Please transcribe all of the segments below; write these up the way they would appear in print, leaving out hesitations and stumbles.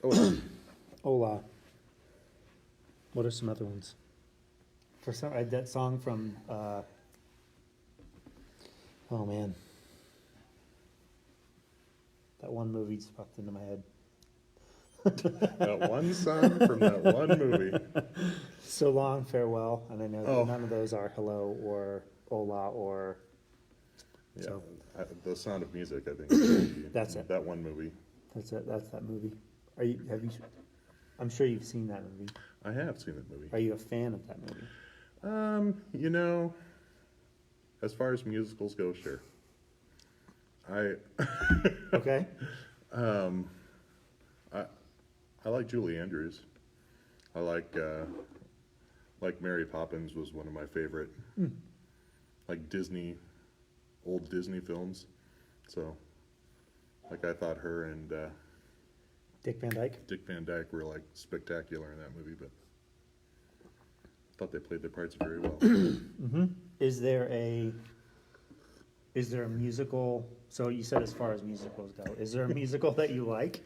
Oh, Hola. What are some other ones? For some, that song from, oh man, that one movie just popped into my head. that one song from that one movie. So Long, Farewell, and I know Oh. that none of those are hello or hola or, Yeah, so The Sound of Music, I think. Is That's it. That one movie. that's it. That's that movie. Have you? I'm sure you've seen that movie. I have seen that movie. Are you a fan of that movie? You know, as far as musicals go, sure. I Okay. I like Julie Andrews. I like Mary Poppins was one of my favorite like old Disney films. So like I thought her and Dick Van Dyke. Dick Van Dyke were like spectacular in that movie, but I thought they played their parts very well. Mm-hmm. Is there a musical? So you said as far as musicals go, is there a musical that you like?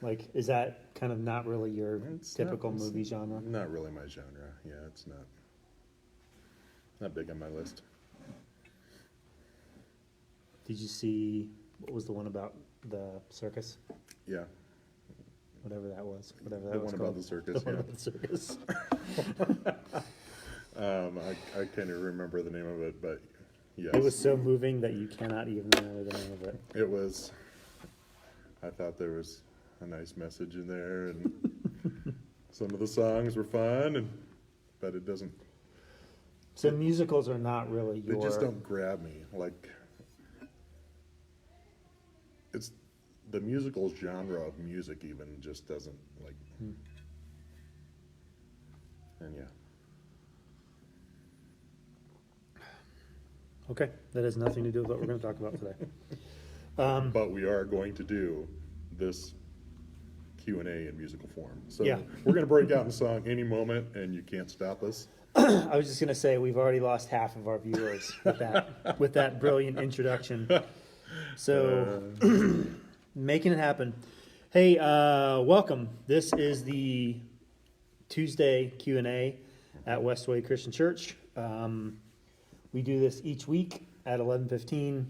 Like, is that kind of not really your typical movie genre? Not really my genre. Yeah, it's not big on my list. Did you see what was the one about the circus? Yeah, Whatever that was. Whatever the that was one called. about the circus. The one Yeah. about the circus. I can't even remember the name of it, but yes. It was so moving that you cannot even remember the name of it. It was. I thought there was a nice message in there, and some of the songs were fun, but it doesn't. So musicals are not really They just don't grab me. Like, it's the musical genre of music even just doesn't like. And yeah. Okay, that has nothing to do with what we're going to talk about today. But we are going to do this Q&A in musical form. So Yeah. we're going to break out in song any moment, and you can't stop us. I was just going to say we've already lost half of our viewers with that brilliant introduction. So making it happen. Hey, welcome. This is the Tuesday Q&A at WestWay Christian Church. We do this each week at 11:15.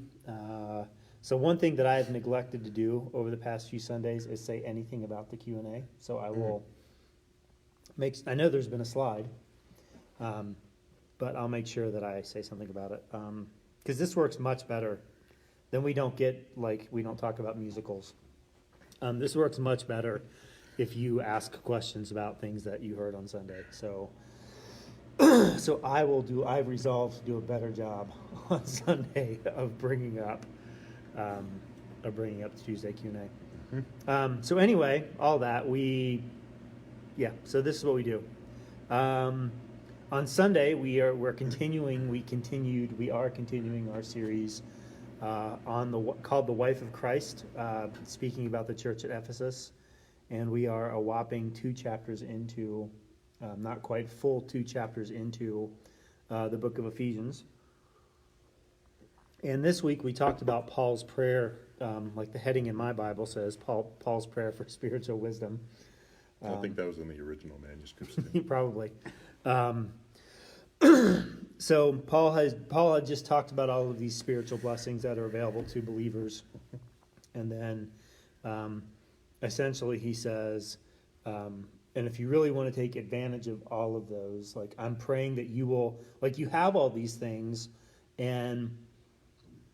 So one thing that I've neglected to do over the past few Sundays is say anything about the Q&A. So I will I know there's been a slide, but I'll make sure that I say something about it. Because this works much better. Then we don't talk about musicals. This works much better if you ask questions about things that you heard on Sunday. So I've resolved to do a better job on Sunday of bringing up the Tuesday Q&A. So anyway, all that so this is what we do. On Sunday we are continuing our series called The Wife of Christ, speaking about the church at Ephesus, and we are a whopping 2 chapters into, not quite full 2 chapters into the book of Ephesians. And this week we talked about Paul's prayer, like the heading in my Bible says, Paul's prayer for spiritual wisdom. I think that was in the original manuscripts too. Probably. So Paul had just talked about all of these spiritual blessings that are available to believers, and then essentially he says, and if you really want to take advantage of all of those, like I'm praying that you will, like you have all these things, and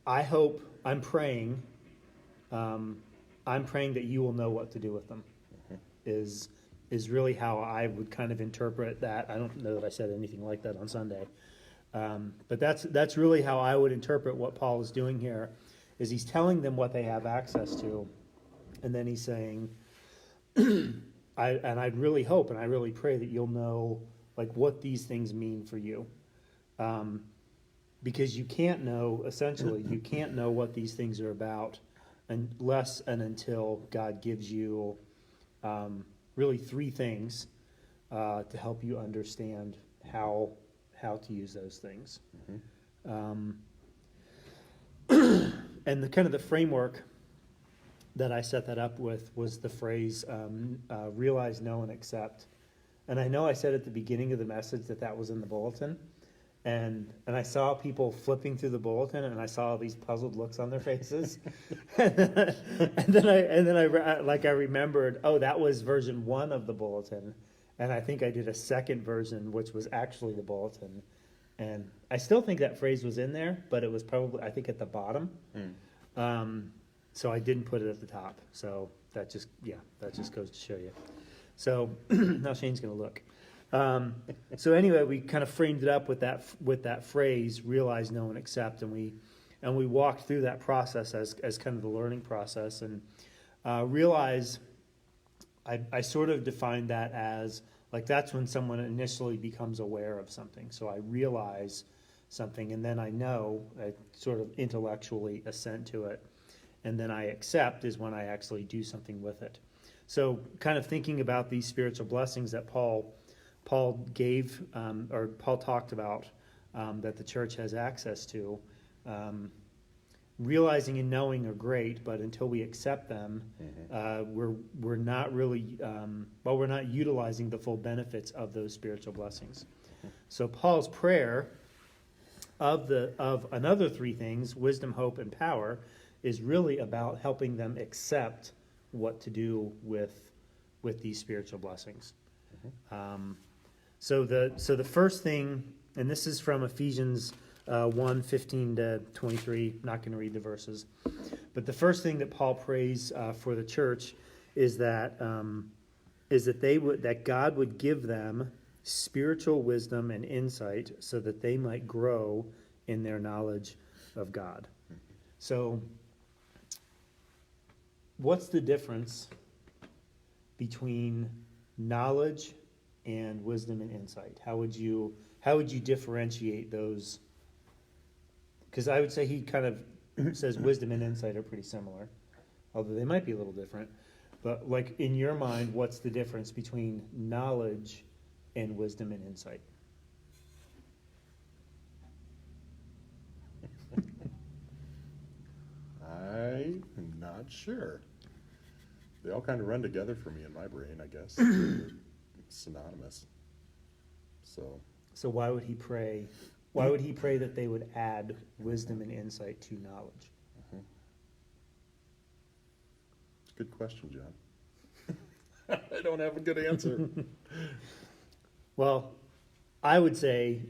I'm praying that you will know what to do with them. Is really how I would kind of interpret that. I don't know that I said anything like that on Sunday. But that's really how I would interpret what Paul is doing here, is he's telling them what they have access to, and then he's saying, I really hope and I really pray that you'll know like what these things mean for you, because you can't know what these things are about unless and until God gives you really 3 things to help you understand how to use those things. And the kind of the framework that I set that up with was the phrase realize, know, and accept. And I know I said at the beginning of the message that that was in the bulletin, and I saw people flipping through the bulletin, and I saw all these puzzled looks on their faces, and then I remembered, oh, that was version 1 of the bulletin, and I think I did a second version, which was actually the bulletin, and I still think that phrase was in there, but it was probably, I think, at the bottom. So I didn't put it at the top. So that just goes to show you. So now Shane's going to look. So anyway, we kind of framed it up with that phrase, realize, know, and accept, and we walked through that process as kind of the learning process. And realize, I sort of defined that as like that's when someone initially becomes aware of something. So I realize something, and then I know, I sort of intellectually assent to it. And then I accept is when I actually do something with it. So kind of thinking about these spiritual blessings that Paul gave, or Paul talked about, that the church has access to, realizing and knowing are great, but until we accept them, we're not really, we're not utilizing the full benefits of those spiritual blessings. So Paul's prayer of another 3 things, wisdom, hope, and power, is really about helping them accept what to do with these spiritual blessings. So the first thing, and this is from Ephesians 1:15 to 23. Not going to read the verses, but the first thing that Paul prays for the church is that that God would give them spiritual wisdom and insight so that they might grow in their knowledge of God. So, what's the difference between knowledge and wisdom and insight? How would you differentiate those? Because I would say he kind of says wisdom and insight are pretty similar, although they might be a little different. But like in your mind, what's the difference between knowledge and wisdom and insight? I'm not sure. They all kind of run together for me in my brain, I guess. They're synonymous. So why would he pray? Why would he pray that they would add wisdom and insight to knowledge? Good question, John. I don't have a good answer. Well, I would say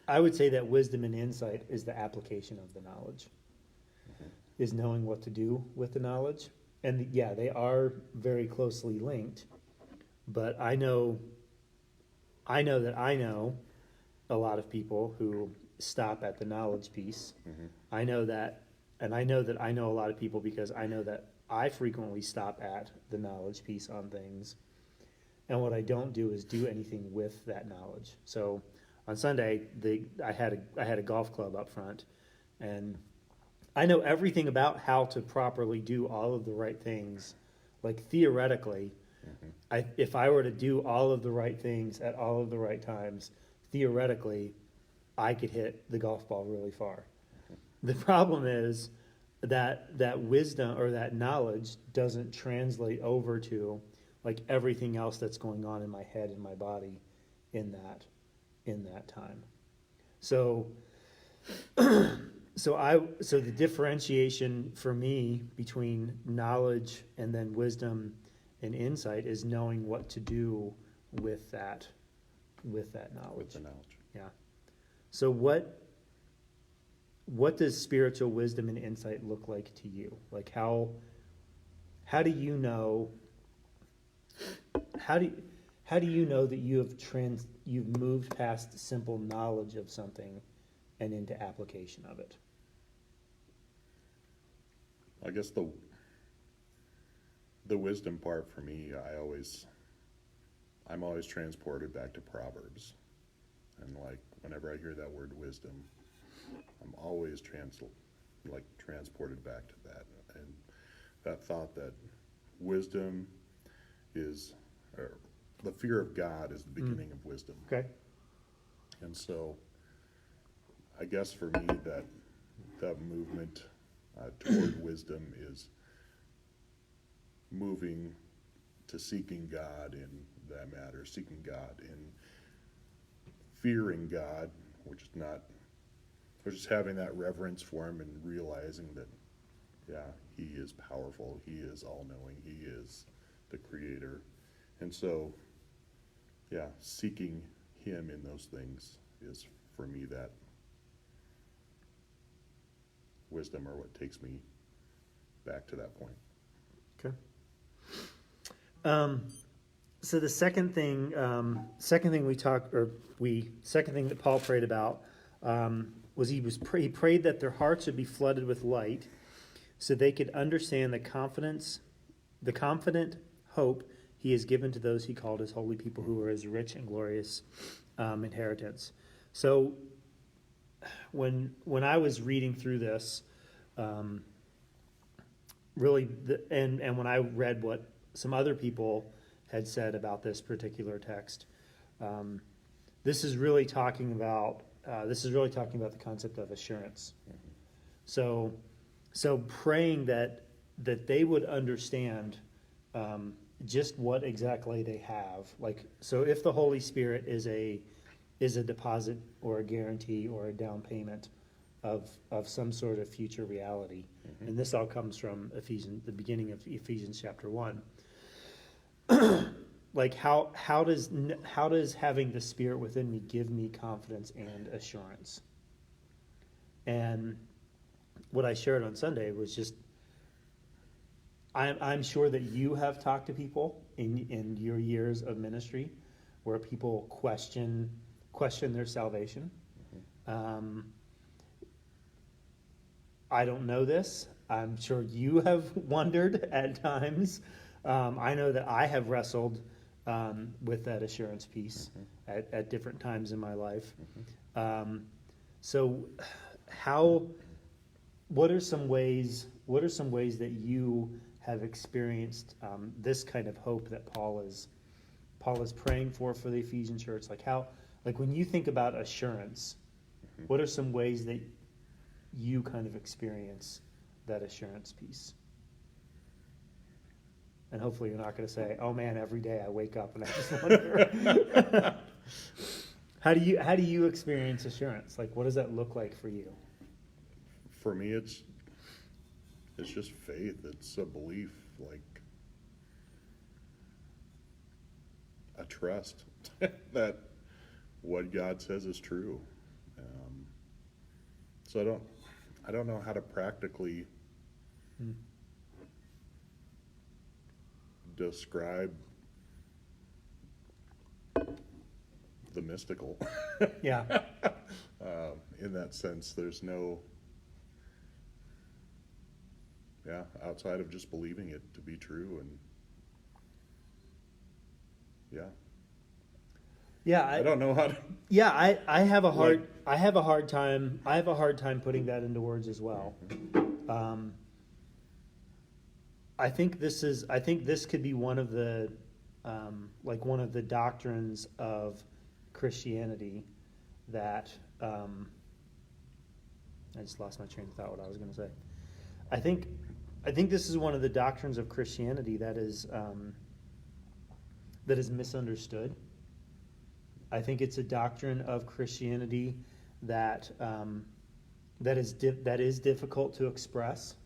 that wisdom and insight is the application of the knowledge, is knowing what to do with the knowledge. And yeah, they are very closely linked, but I know that I know a lot of people who stop at the knowledge piece. I know that a lot of people because I know that I frequently stop at the knowledge piece on things. And what I don't do is do anything with that knowledge. So on Sunday, I had a golf club up front, and I know everything about how to properly do all of the right things. Like theoretically, if I were to do all of the right things at all of the right times, theoretically, I could hit the golf ball really far. The problem is that wisdom or that knowledge doesn't translate over to like everything else that's going on in my head and my body in that time. So the differentiation for me between knowledge and then wisdom and insight is knowing what to do with that knowledge. With the knowledge. Yeah. So what does spiritual wisdom and insight look like to you? Like how do you know that you've moved past simple knowledge of something and into application of it? I guess the wisdom part for me, I'm always transported back to Proverbs. And like whenever I hear that word wisdom, I'm always transported back to that. And that thought that wisdom or the fear of God is the beginning of wisdom. Okay. And so I guess for me that movement toward wisdom is moving to seeking God in that matter, seeking God in fearing God, which is having that reverence for him and realizing that, yeah, he is powerful, he is all-knowing, he is the creator. And so, yeah, seeking him in those things is, for me, that wisdom, or what takes me back to that point. Okay. So the second thing that Paul prayed about was he prayed that their hearts would be flooded with light, so they could understand the confident hope he has given to those he called his holy people, who are his rich and glorious inheritance. So when I was reading through this, and when I read what some other people had said about this particular text, this is really talking about the concept of assurance. So praying that they would understand just what exactly they have. Like, so if the Holy Spirit is a deposit or a guarantee or a down payment of some sort of future reality, and this all comes from the beginning of Ephesians chapter 1. Like, how does having the Spirit within me give me confidence and assurance? And what I shared on Sunday was just, I'm sure that you have talked to people in your years of ministry where people question their salvation. I don't know this. I'm sure you have wondered at times. I know that I have wrestled with that assurance piece at different times in my life. So what are some ways that you have experienced this kind of hope that Paul is praying for the Ephesian church? Like when you think about assurance, what are some ways that you kind of experience that assurance piece? And hopefully you're not going to say, "Oh man, every day I wake up and I just wonder." How do you experience assurance? Like, what does that look like for you? For me, it's just faith. It's a belief, like a trust that what God says is true. So I don't know how to practically describe the mystical. Yeah. In that sense, there's no, outside of just believing it to be true, and I don't know how to. Yeah, I have a hard time putting that into words as well. I think this could be one of the doctrines of Christianity that I just lost my train of thought. What I was going to say. I think this is one of the doctrines of Christianity that is misunderstood. I think it's a doctrine of Christianity that is difficult to express,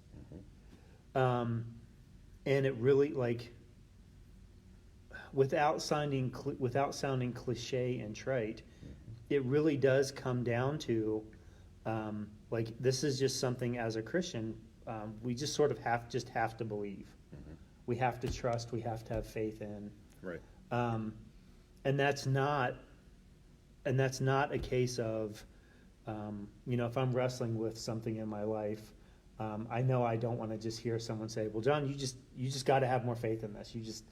and it really, like, without sounding cliche and trite, it really does come down to like, this is just something as a Christian we just sort of have to believe. We have to trust. We have to have faith in. Right. And that's not a case of, if I'm wrestling with something in my life, I know I don't want to just hear someone say, "Well, John, you just got to have more faith in this. You just,"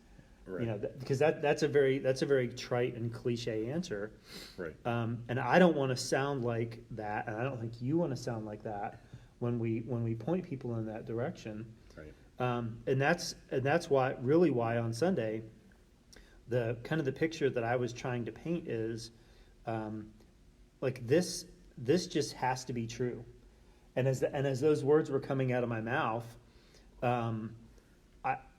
right. Because that's a very trite and cliche answer. Right. And I don't want to sound like that, and I don't think you want to sound like that when we point people in that direction. Right. And that's why on Sunday, the kind of the picture that I was trying to paint is, like, this just has to be true. And as those words were coming out of my mouth,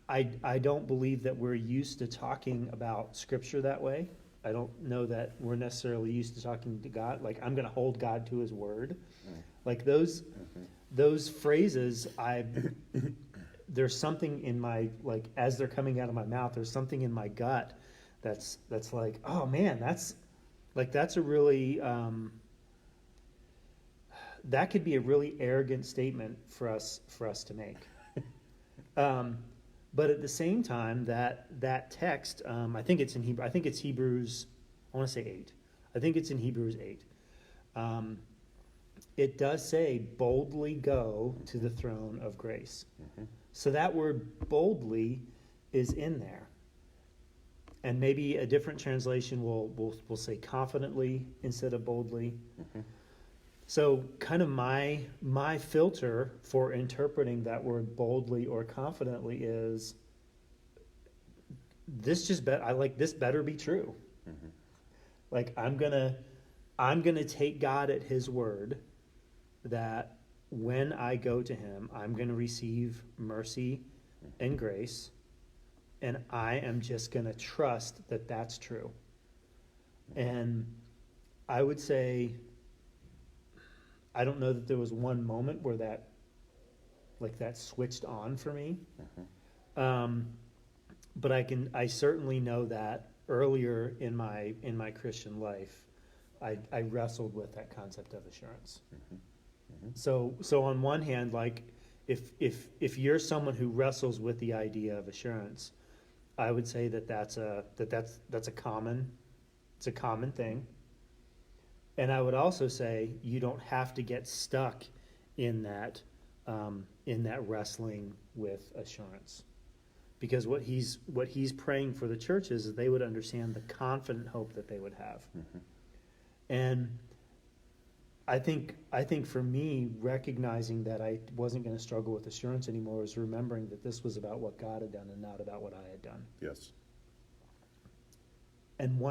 I don't believe that we're used to talking about Scripture that way. I don't know that we're necessarily used to talking to God. Like, I'm going to hold God to His word. Like those phrases, there's something in my, like, as they're coming out of my mouth, there's something in my gut that's like, oh man, that's a really, that could be a really arrogant statement for us to make. But at the same time, that text, I think it's in Hebrew. I think it's Hebrews. I want to say 8. I think it's in Hebrews 8. It does say, "Boldly go to the throne of grace." So that word "boldly" is in there, and maybe a different translation will say "confidently" instead of "boldly." So kind of my filter for interpreting that word "boldly" or "confidently" is this I like this better be true. Like I'm gonna take God at His word that when I go to Him, I'm gonna receive mercy and grace, and I am just gonna trust that that's true. And I would say, I don't know that there was one moment where that switched on for me. But I certainly know that earlier in my Christian life, I wrestled with that concept of assurance. So on one hand, like if you're someone who wrestles with the idea of assurance, I would say that's a common thing. And I would also say you don't have to get stuck in that wrestling with assurance, because what he's praying for the churches is they would understand the confident hope that they would have. And I think for me, recognizing that I wasn't going to struggle with assurance anymore was remembering that this was about what God had done and not about what I had done. Yes. And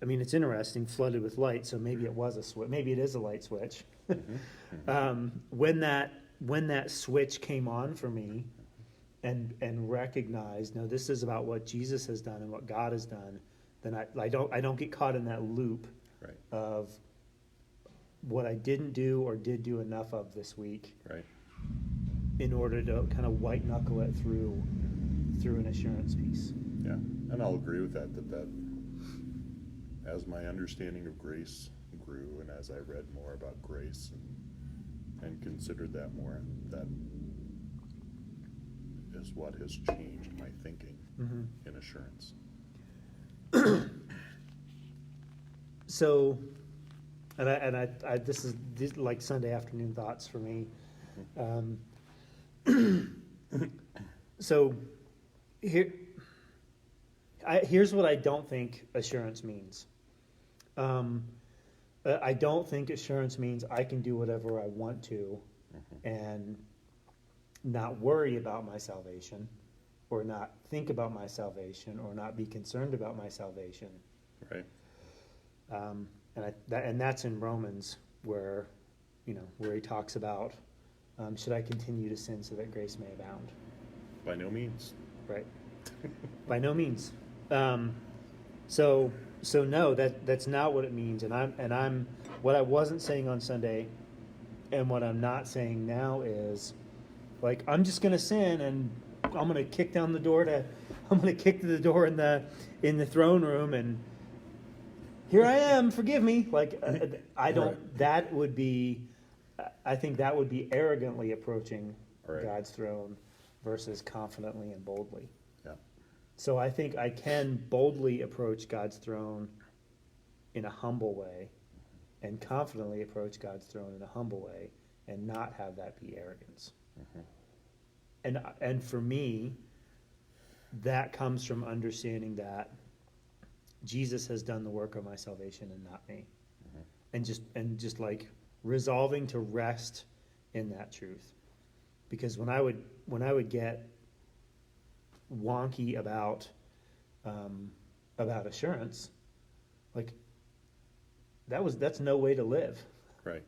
I mean, it's interesting, flooded with light, so maybe it was a switch. Maybe it is a light switch. When that switch came on for me and recognized, no, this is about what Jesus has done and what God has done, then I don't get caught in that loop of what I didn't do or did do enough of this week in order to kind of white knuckle it through an assurance piece. Yeah, and I'll agree with that as my understanding of grace grew and as I read more about grace and considered that more, that is what has changed my thinking in assurance. So, and I this is like Sunday afternoon thoughts for me. So here's what I don't think assurance means. I don't think assurance means I can do whatever I want to and not worry about my salvation, or not think about my salvation, or not be concerned about my salvation. Right. And that's in Romans where he talks about, should I continue to sin so that grace may abound? By no means. Right. By no means. So no, that's not what it means. And I'm what I wasn't saying on Sunday, and what I'm not saying now is, like, I'm just going to sin and I'm going to kick to the door in the throne room and here I am, forgive me. Like, I don't. Right. That would be. I think that would be arrogantly approaching God's throne versus confidently and boldly. Yeah. So I think I can boldly approach God's throne in a humble way, and confidently approach God's throne in a humble way, and not have that be arrogance. And for me, that comes from understanding that Jesus has done the work of my salvation and not me, and just like resolving to rest in that truth. Because when I would get wonky about assurance, like that's no way to live. Right.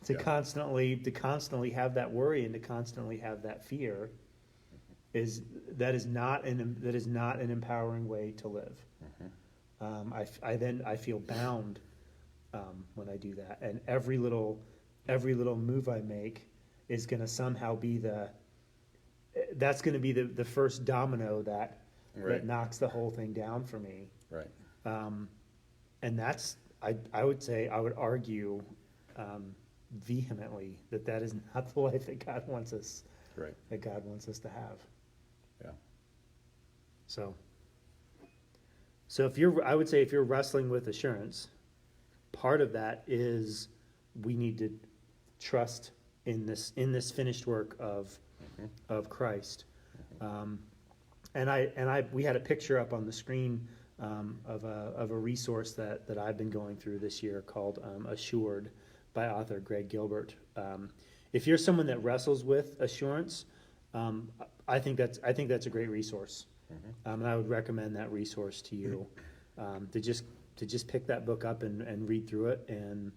to Yeah. constantly have that worry and to constantly have that fear is not an empowering way to live. I feel bound when I do that, and every little move I make is going to somehow be that's going to be the first domino that Right. knocks the whole thing down for me. Right. And that's I would argue vehemently that is not the life that God wants us Right. to have. Yeah. So I would say if you're wrestling with assurance, part of that is we need to trust in this finished work of Christ. We had a picture up on the screen of a resource that I've been going through this year called Assured by author Greg Gilbert. If you're someone that wrestles with assurance, I think that's a great resource. And I would recommend that resource to you, to just pick that book up and read through it. And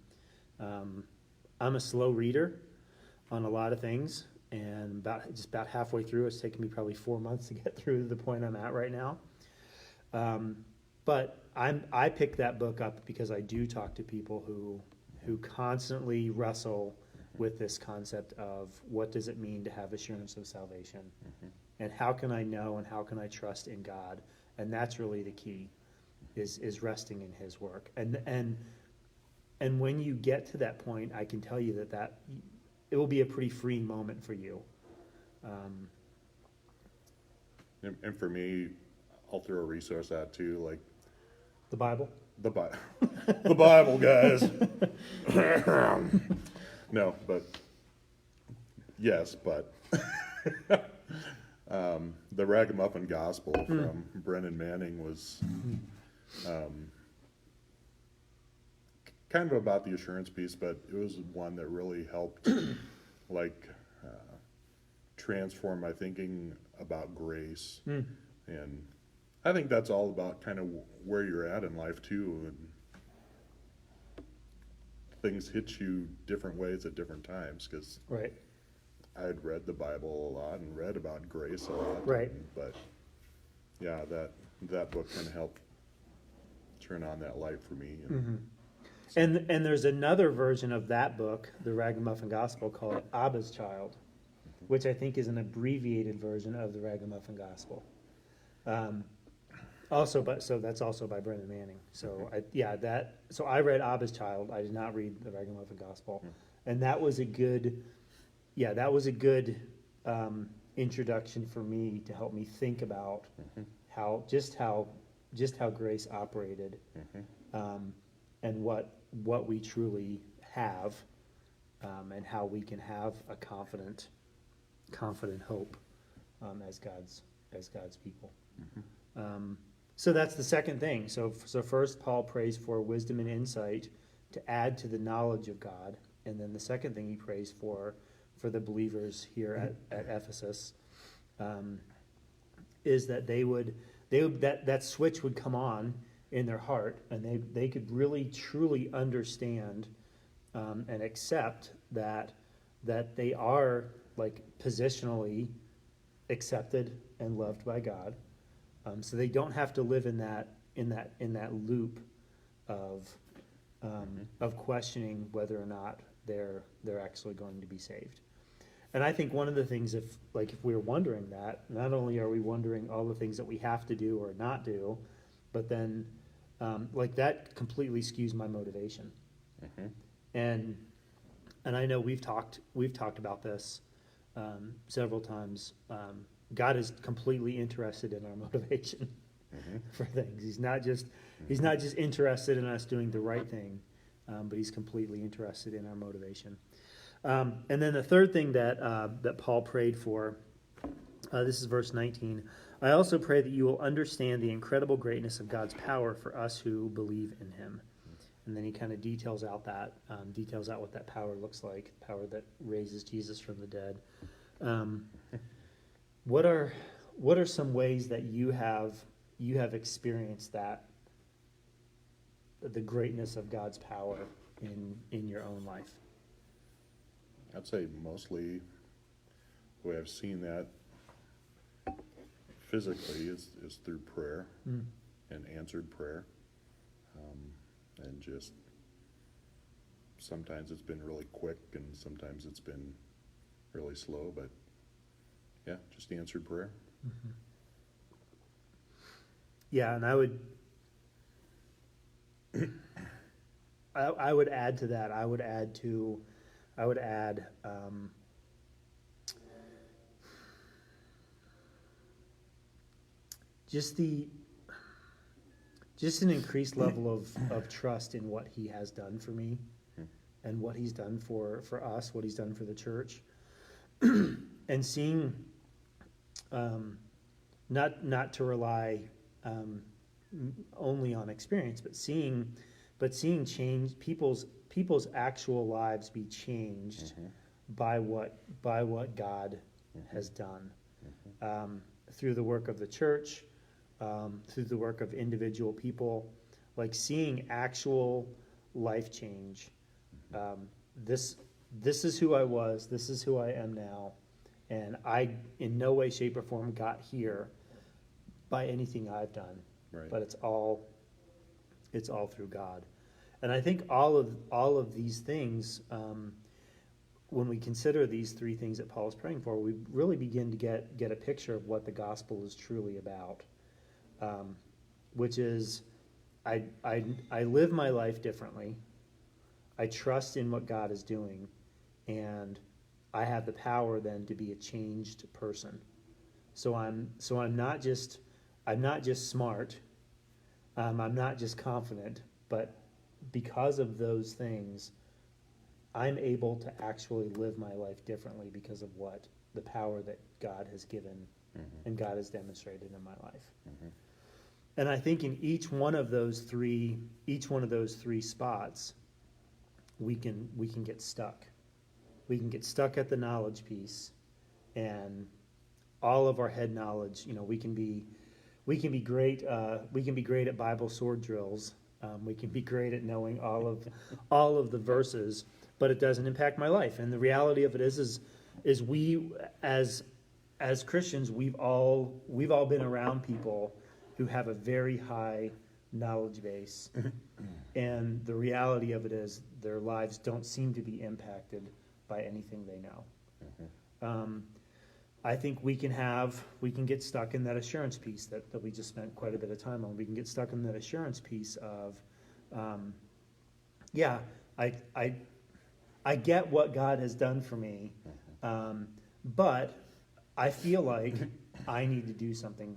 I'm a slow reader on a lot of things, and about halfway through, it's taken me probably 4 months to get through to the point I'm at right now. But I picked that book up because I do talk to people who constantly wrestle with this concept of what does it mean to have assurance of salvation, and how can I know and how can I trust in God, and that's really the key, is resting in His work. And when you get to that point, I can tell you that it will be a pretty freeing moment for you. And for me, I'll throw a resource out too, like The Bible? the Bible. The Bible, guys. No, but yes, but the Ragamuffin Gospel from Brennan Manning was kind of about the assurance piece, but it was one that really helped, like, transform my thinking about grace. And I think that's all about kind of where you're at in life too, and things hit you different ways at different times, because Right. I had read the Bible a lot and read about grace a lot. Right. But yeah, that book kind of helped turn on that light for me. And And there's another version of that book, the Ragamuffin Gospel, called Abba's Child, which I think is an abbreviated version of the Ragamuffin Gospel. So that's also by Brennan Manning. So I read Abba's Child. I did not read the Ragamuffin Gospel, and that was a good introduction for me to help me think about how grace operated, and what we truly have, and how we can have a confident hope as God's people. So that's the second thing. So first, Paul prays for wisdom and insight to add to the knowledge of God, and then the second thing he prays for the believers here at Ephesus, is that that switch would come on in their heart, and they could really truly understand and accept that they are, like, positionally accepted and loved by God. So they don't have to live in that loop of questioning whether or not they're actually going to be saved. And I think one of the things, if we're wondering that, not only are we wondering all the things that we have to do or not do, but then that completely skews my motivation. And I know we've talked about this several times. God is completely interested in our motivation for things. He's not just interested in us doing the right thing, but He's completely interested in our motivation. And then the third thing that Paul prayed for, this is verse 19. I also pray that you will understand the incredible greatness of God's power for us who believe in Him. And then he kind of details out what that power looks like, power that raises Jesus from the dead. What are some ways that you have experienced the greatness of God's power in your own life? I'd say mostly the way I've seen that physically is through prayer and answered prayer. And just sometimes it's been really quick and sometimes it's been really slow, but yeah, just answered prayer. Yeah, and I would add to that. I would add just an increased level of trust in what he has done for me and what he's done for us, what he's done for the church. And seeing, not to rely only on experience, but seeing change, people's actual lives be changed by what God has done, through the work of the church, through the work of individual people, like seeing actual life change. This is who I was. This is who I am now, and I, in no way, shape, or form, got here by anything I've done. Right. But it's all through God. And I think all of these things, when we consider these three things that Paul is praying for, we really begin to get a picture of what the gospel is truly about, which is I live my life differently. I trust in what God is doing, and I have the power then to be a changed person. So I'm not just smart. I'm not just confident, but because of those things, I'm able to actually live my life differently because of what the power that God has given and God has demonstrated in my life. And I think in each one of those three spots, we can get stuck. We can get stuck at the knowledge piece, and all of our head knowledge. We can be great. We can be great at Bible sword drills. We can be great at knowing all of the verses, but it doesn't impact my life. And the reality of it is we as Christians, we've all been around people who have a very high knowledge base, and the reality of it is their lives don't seem to be impacted by anything they know. I think we can get stuck in that assurance piece that we just spent quite a bit of time on. We can get stuck in that assurance piece of, I get what God has done for me, but I feel like I need to do something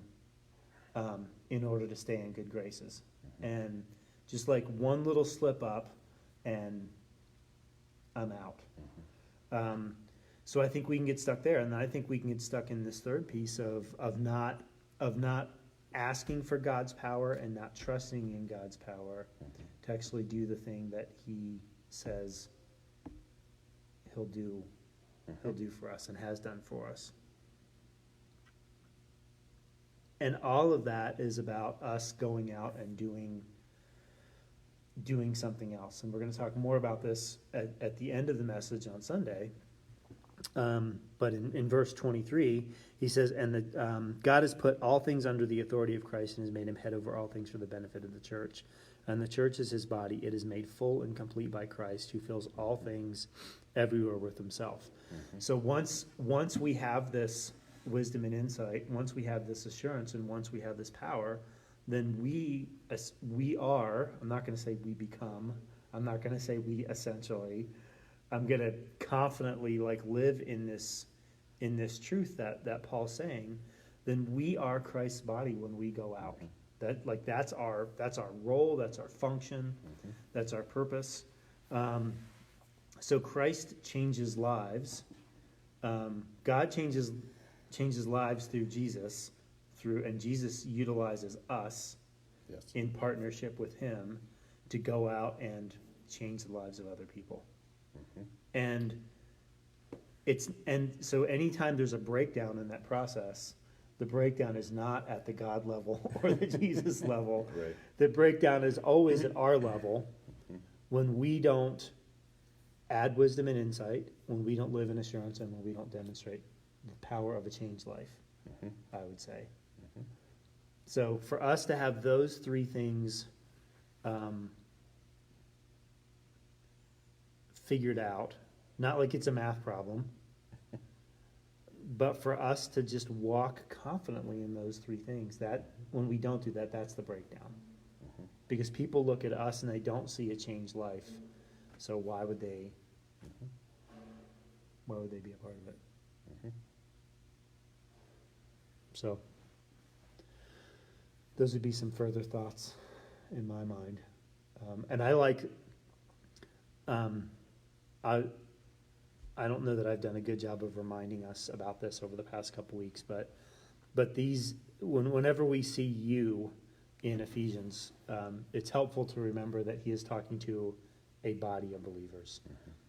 in order to stay in good graces. And just like one little slip up and I'm out. So I think we can get stuck there, and I think we can get stuck in this third piece of not asking for God's power and not trusting in God's power to actually do the thing that He says He'll do for us and has done for us. And all of that is about us going out and doing something else. And we're going to talk more about this at the end of the message on Sunday. But in verse 23, he says, and God has put all things under the authority of Christ and has made him head over all things for the benefit of the church. And the church is his body. It is made full and complete by Christ, who fills all things everywhere with himself. So once we have this wisdom and insight, once we have this assurance, and once we have this power, then we are, I'm not going to say we become, I'm not going to say we essentially, I'm going to confidently live in this truth that Paul's saying, then we are Christ's body when we go out. That's our role, that's our function, that's our purpose. So Christ changes lives. God changes lives through Jesus, and Jesus utilizes us in partnership with him to go out and change the lives of other people. And so anytime there's a breakdown in that process, the breakdown is not at the God level or the Jesus level. Right. The breakdown is always at our level when we don't add wisdom and insight, when we don't live in assurance and when we don't demonstrate the power of a changed life, I would say. So for us to have those three things figured out, not like it's a math problem, but for us to just walk confidently in those three things, that when we don't do that, that's the breakdown. Because people look at us and they don't see a changed life. So why would they be a part of it? So those would be some further thoughts in my mind. And I like, I don't know that I've done a good job of reminding us about this over the past couple weeks, but these, whenever we see you in Ephesians, it's helpful to remember that he is talking to a body of believers.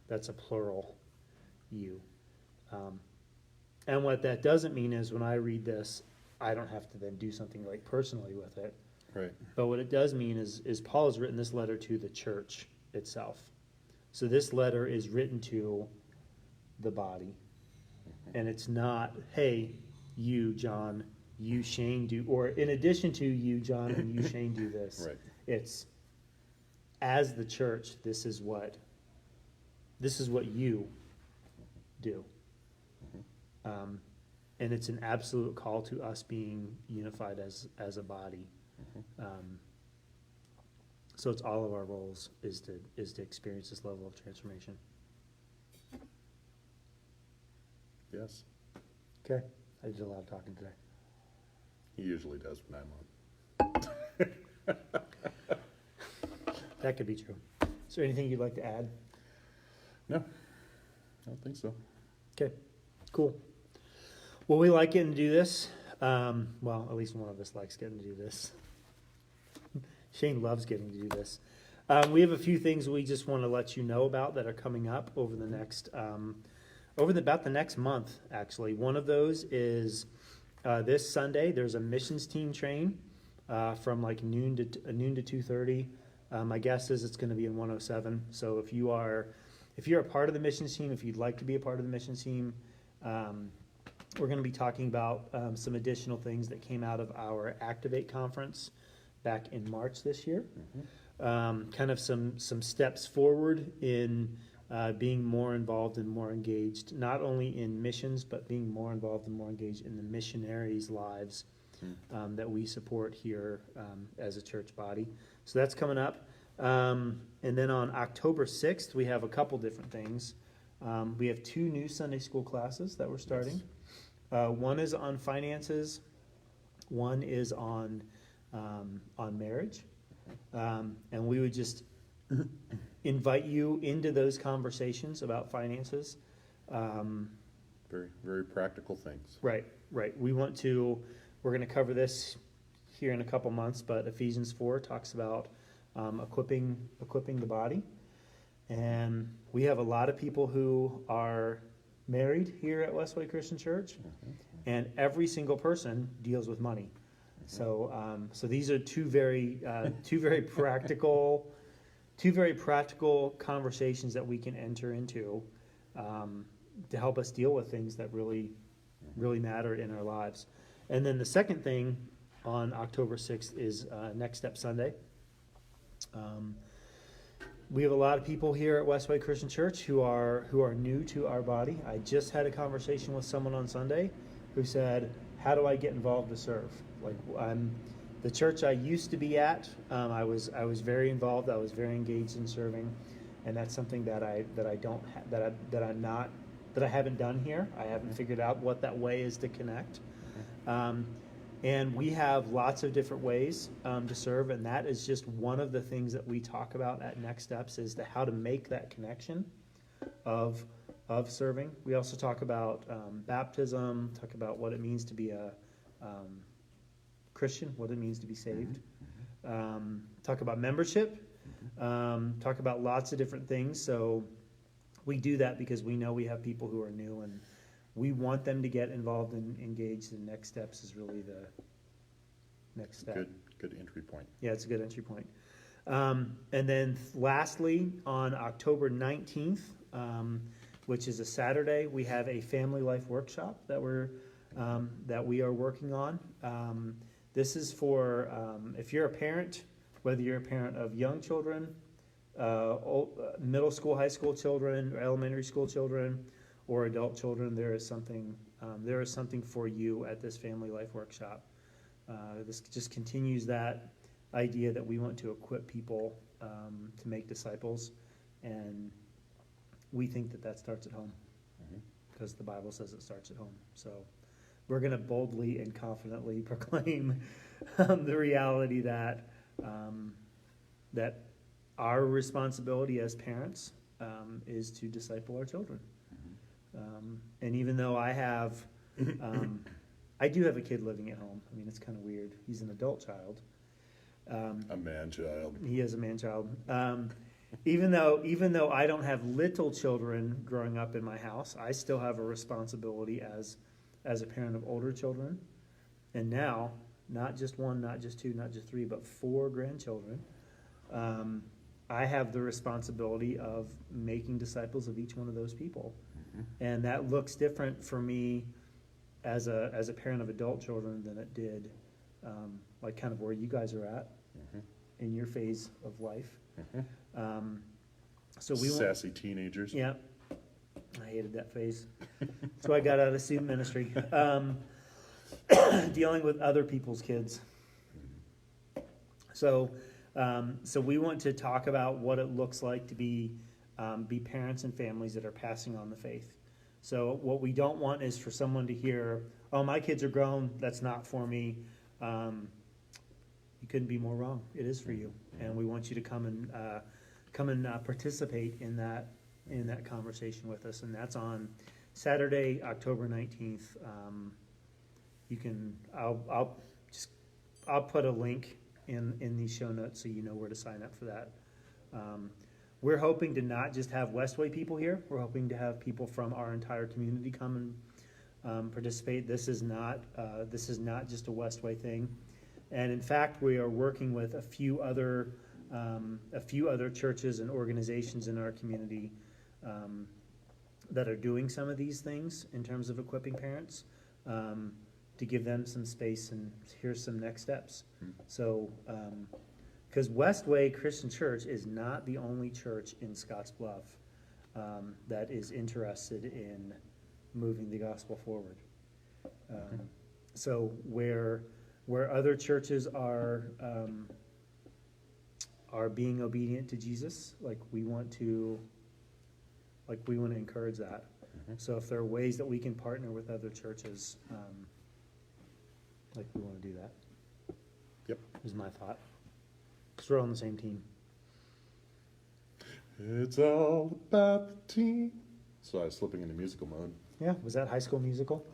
That's a plural you. And what that doesn't mean is when I read this, I don't have to then do something like personally with it. Right. But what it does mean is Paul has written this letter to the church itself. So this letter is written to the body. And it's not, hey, you, John, you, Shane, do, or in addition to you, John, and you, Shane, do this. Right. It's, as the church, this is what you do. And it's an absolute call to us being unified as a body. So it's all of our roles is to experience this level of transformation. Yes. Okay, I did a lot of talking today. He usually does when I'm on. That could be true. Is there anything you'd like to add? No, I don't think so. Okay, cool. Well, we like getting to do this. Well, at least one of us likes getting to do this. Shane loves getting to do this. We have a few things we just want to let you know about that are coming up over the next, about the next month, actually. One of those is this Sunday. There's a missions team train from like noon to 2:30. My guess is it's going to be in 107. So if you're a part of the missions team, if you'd like to be a part of the missions team, we're going to be talking about some additional things that came out of our Activate conference back in March this year. Kind of some steps forward in being more involved and more engaged, not only in missions, but being more involved and more engaged in the missionaries' lives that we support here as a church body. So that's coming up. And then on October 6th, we have a couple different things. We have 2 new Sunday school classes that we're starting. One is on finances. One is on marriage. And we would just invite you into those conversations about finances. Very, very practical things. Right. We're going to cover this here in a couple months, but Ephesians 4 talks about equipping the body. And we have a lot of people who are married here at WestWay Christian Church, and every single person deals with money. So these are two very practical conversations that we can enter into to help us deal with things that really matter in our lives. And then the second thing on October 6th is Next Step Sunday. We have a lot of people here at WestWay Christian Church who are new to our body. I just had a conversation with someone on Sunday who said, "How do I get involved to serve?" Like, the church I used to be at, I was very involved. I was very engaged in serving, and that's something that I haven't done here. I haven't figured out what that way is to connect. And we have lots of different ways to serve, and that is just one of the things that we talk about at Next Steps is how to make that connection of serving. We also talk about baptism, talk about what it means to be a Christian, what it means to be saved. Talk about membership, talk about lots of different things. So we do that because we know we have people who are new, and we want them to get involved and engaged. And Next Steps is really the next step. Good entry point. Yeah, it's a good entry point. And then lastly, on October 19th, which is a Saturday. We have a family life workshop that we are working on. This is for if you're a parent, whether you're a parent of young children, middle school, high school children, or elementary school children, or adult children. There is something for you at this family life workshop. This just continues that idea that we want to equip people to make disciples, and we think that starts at home, because the Bible says it starts at home. So we're going to boldly and confidently proclaim the reality that that our responsibility as parents is to disciple our children. And even though I do have a kid living at home. I mean, it's kind of weird. He's an adult child. A man child. He is a man child. Even though I don't have little children growing up in my house, I still have a responsibility as a parent of older children. And now, not just one, not just two, not just three, but 4 grandchildren. I have the responsibility of making disciples of each one of those people. And that looks different for me as a parent of adult children than it did, like kind of where you guys are at in your phase of life. So we sassy teenagers. Yeah, I hated that phase. So I got out of student ministry, dealing with other people's kids. So we want to talk about what it looks like to be parents and families that are passing on the faith. So what we don't want is for someone to hear, "Oh, my kids are grown. That's not for me." You couldn't be more wrong. It is for you, and we want you to come and participate in that conversation with us. And that's on Saturday, October 19th. I'll put a link in these show notes so you know where to sign up for that. We're hoping to not just have WestWay people here. We're hoping to have people from our entire community come and participate. This is not just a WestWay thing. And in fact, we are working with a few other churches and organizations in our community that are doing some of these things in terms of equipping parents, to give them some space, and here's some next steps. So, because WestWay Christian Church is not the only church in Scottsbluff that is interested in moving the gospel forward. So where other churches are being obedient to Jesus, we want to encourage that. So if there are ways that we can partner with other churches, we want to do that. Yep. Is my thought. Because we're all on the same team. It's all about the team. So I was slipping into musical mode. Yeah, was that High School Musical?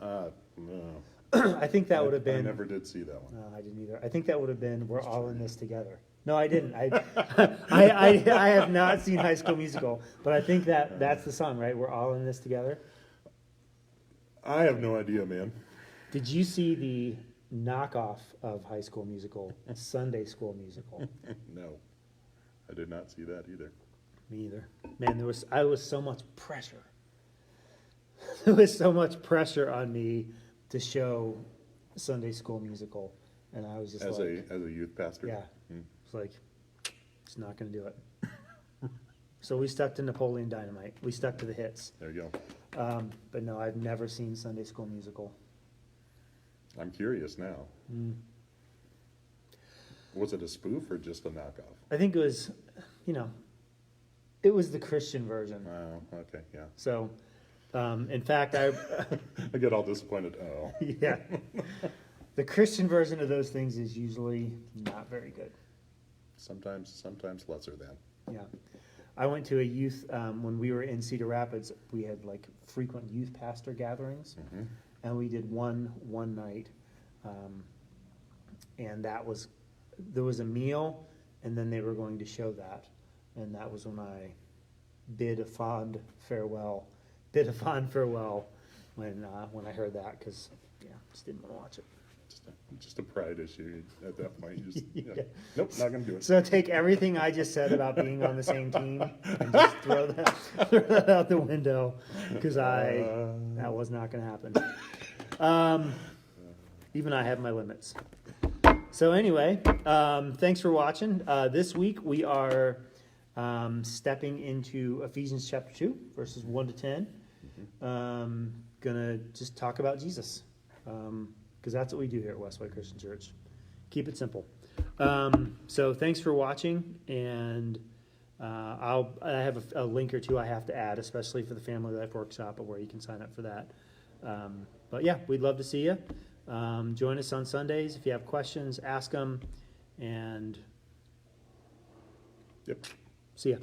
No. I think that would have been. I never did see that one. No, I didn't either. I think that would have been "We're All in This Together." No, I didn't. I have not seen High School Musical, but I think that's the song, right? "We're all in this together." I have no idea, man. Did you see the knockoff of High School Musical, Sunday School Musical? No, I did not see that either. Me either. Man, there was so much pressure. There was so much pressure on me to show Sunday School Musical, and I was just as a youth pastor. Yeah, it's like, it's not going to do it. So we stuck to Napoleon Dynamite. We stuck to the hits. There you go. But no, I've never seen Sunday School Musical. I'm curious now. Was it a spoof or just a knockoff? I think it was, it was the Christian version. Oh, okay, yeah. So, in fact, I get all disappointed. Oh. Yeah. The Christian version of those things is usually not very good. Sometimes lesser than. Yeah. I went to a youth, when we were in Cedar Rapids, we had frequent youth pastor gatherings, and we did one night, and there was a meal, and then they were going to show that, and that was when I bid a fond farewell when I heard that, because just didn't want to watch it. Just a pride issue at that point. You just, nope, not going to do it. So take everything I just said about being on the same team and just throw that out the window, because that was not going to happen. Even I have my limits. So anyway, thanks for watching. This week we are stepping into Ephesians chapter 2, verses 1 to 10. Gonna just talk about Jesus, because that's what we do here at WestWay Christian Church. Keep it simple. So thanks for watching, and I have a link or two I have to add, especially for the Family Life Workshop, where you can sign up for that. But yeah, we'd love to see you. Join us on Sundays. If you have questions, ask them, and Yep. see ya.